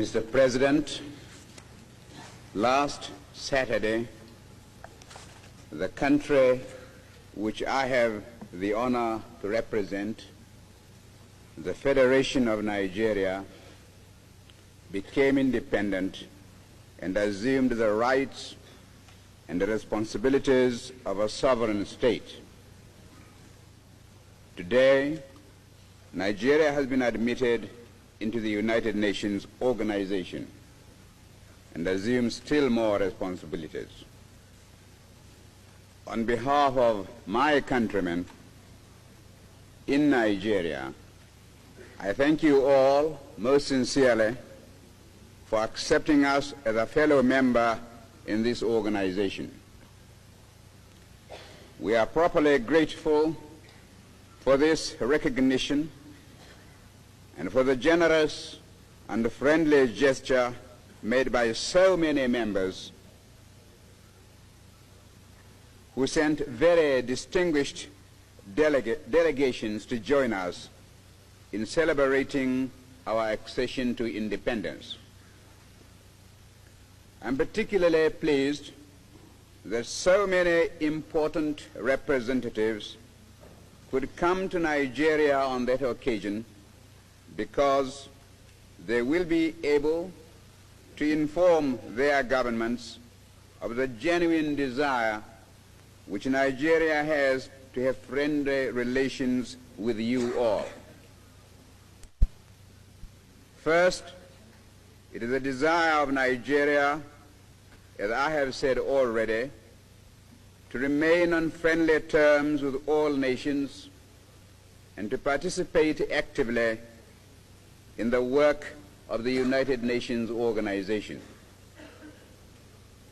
Mr. President, last Saturday, the country which I have the honor to represent, the Federation of Nigeria, became independent and assumed the rights and the responsibilities of a sovereign state. Today, Nigeria has been admitted into the United Nations organization and assumes still more responsibilities. On behalf of my countrymen in Nigeria, I thank you all most sincerely for accepting us as a fellow member in this organization. We are properly grateful for this recognition and for the generous and friendly gesture made by so many members who sent very distinguished delegations to join us in celebrating our accession to independence. I'm particularly pleased that so many important representatives could come to Nigeria on that occasion, because they will be able to inform their governments of the genuine desire which Nigeria has to have friendly relations with you all. First, it is a desire of Nigeria, as I have said already, to remain on friendly terms with all nations and to participate actively in the work of the United Nations organization.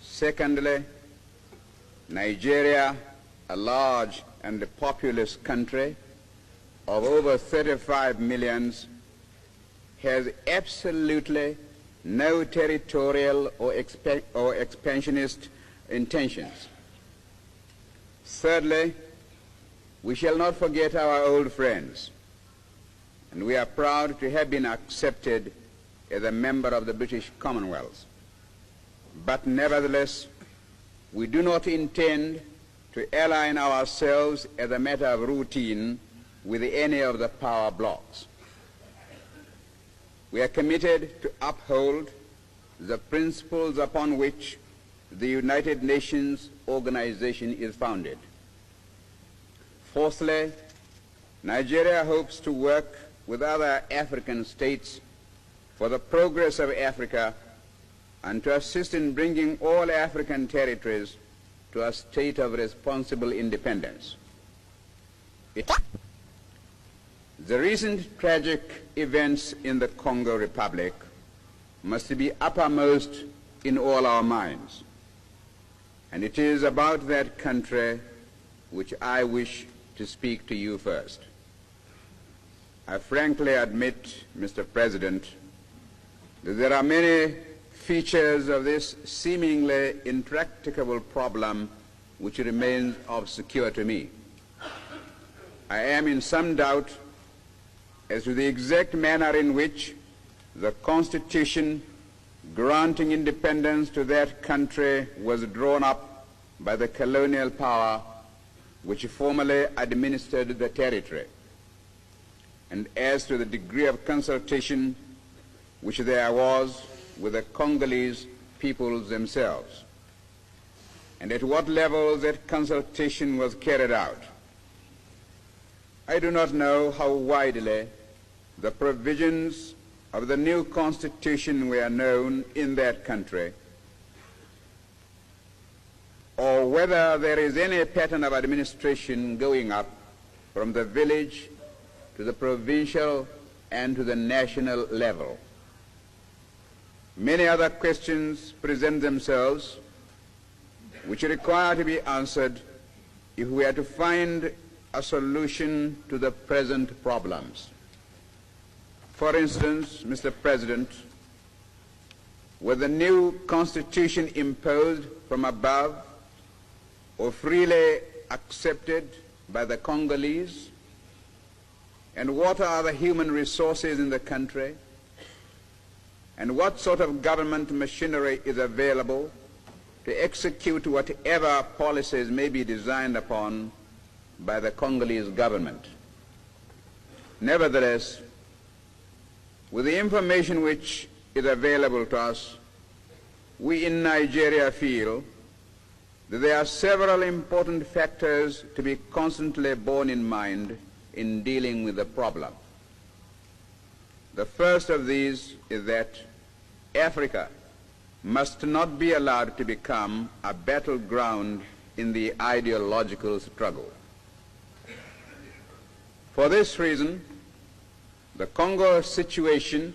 Secondly, Nigeria, a large and populous country of over 35 million, has absolutely no territorial or expansionist intentions. Thirdly, we shall not forget our old friends, and we are proud to have been accepted as a member of the British Commonwealth. But nevertheless, we do not intend to align ourselves as a matter of routine with any of the power blocs. We are committed to uphold the principles upon which the United Nations organization is founded. Fourthly, Nigeria hopes to work with other African states for the progress of Africa and to assist in bringing all African territories to a state of responsible independence. The recent tragic events in the Congo Republic must be uppermost in all our minds, and it is about that country which I wish to speak to you first. I frankly admit, Mr. President, that there are many features of this seemingly intractable problem which remain obscure to me. I am in some doubt as to the exact manner in which the Constitution granting independence to that country was drawn up by the colonial power which formerly administered the territory, and as to the degree of consultation which there was with the Congolese peoples themselves, and at what level that consultation was carried out. I do not know how widely the provisions of the new constitution were known in that country, or whether there is any pattern of administration going up from the village to the provincial and to the national level. Many other questions present themselves which require to be answered if we are to find a solution to the present problems. For instance, Mr. President, was the new constitution imposed from above or freely accepted by the Congolese? And what are the human resources in the country? and what sort of government machinery is available to execute whatever policies may be designed upon by the Congolese government. Nevertheless, with the information which is available to us, we in Nigeria feel that there are several important factors to be constantly borne in mind in dealing with the problem. The first of these is that Africa must not be allowed to become a battleground in the ideological struggle. For this reason, the Congo situation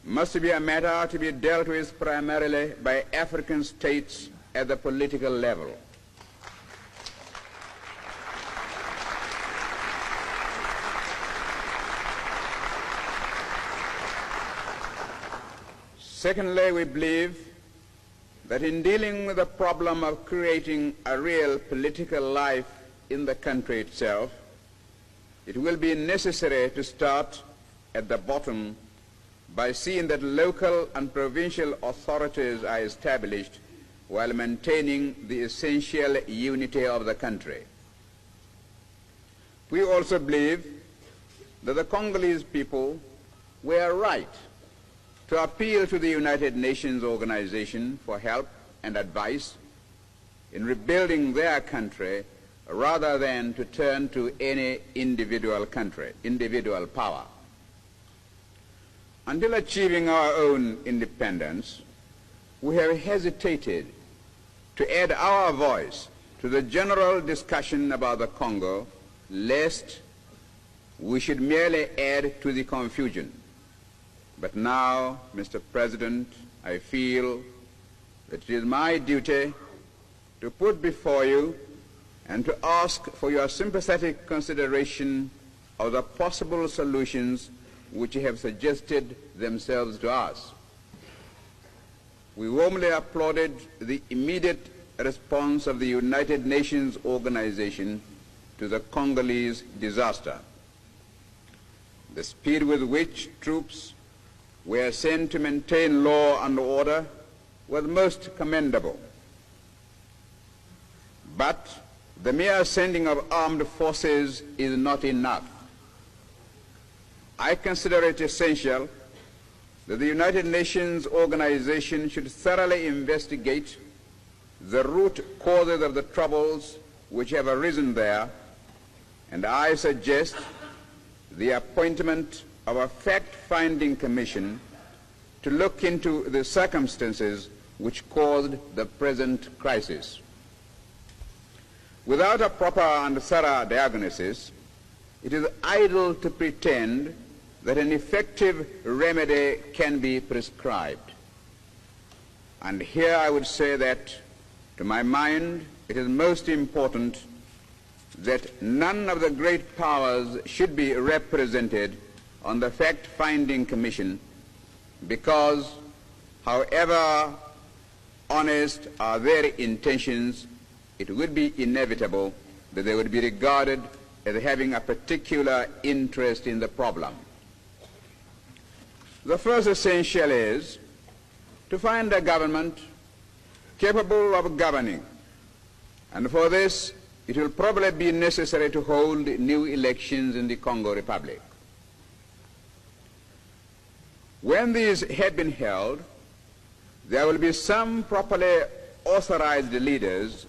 must be a matter to be dealt with primarily by African states at the political level. Secondly, we believe that in dealing with the problem of creating a real political life in the country itself, it will be necessary to start at the bottom by seeing that local and provincial authorities are established while maintaining the essential unity of the country. We also believe that the Congolese people were right to appeal to the United Nations organization for help and advice in rebuilding their country rather than to turn to any individual power. Until achieving our own independence, we have hesitated to add our voice to the general discussion about the Congo, lest we should merely add to the confusion. But now, Mr. President, I feel that it is my duty to put before you and to ask for your sympathetic consideration of the possible solutions which have suggested themselves to us. We warmly applauded the immediate response of the United Nations organization to the Congolese disaster. The speed with which troops were sent to maintain law and order was most commendable. But the mere sending of armed forces is not enough. I consider it essential that the United Nations organization should thoroughly investigate the root causes of the troubles which have arisen there, and I suggest the appointment of a fact-finding commission to look into the circumstances which caused the present crisis. Without a proper and thorough diagnosis, it is idle to pretend that an effective remedy can be prescribed. And here I would say that, to my mind, it is most important that none of the great powers should be represented on the fact-finding commission, because however honest are their intentions, it would be inevitable that they would be regarded as having a particular interest in the problem. The first essential is to find a government capable of governing, and for this it will probably be necessary to hold new elections in the Congo Republic. When these have been held, there will be some properly authorized leaders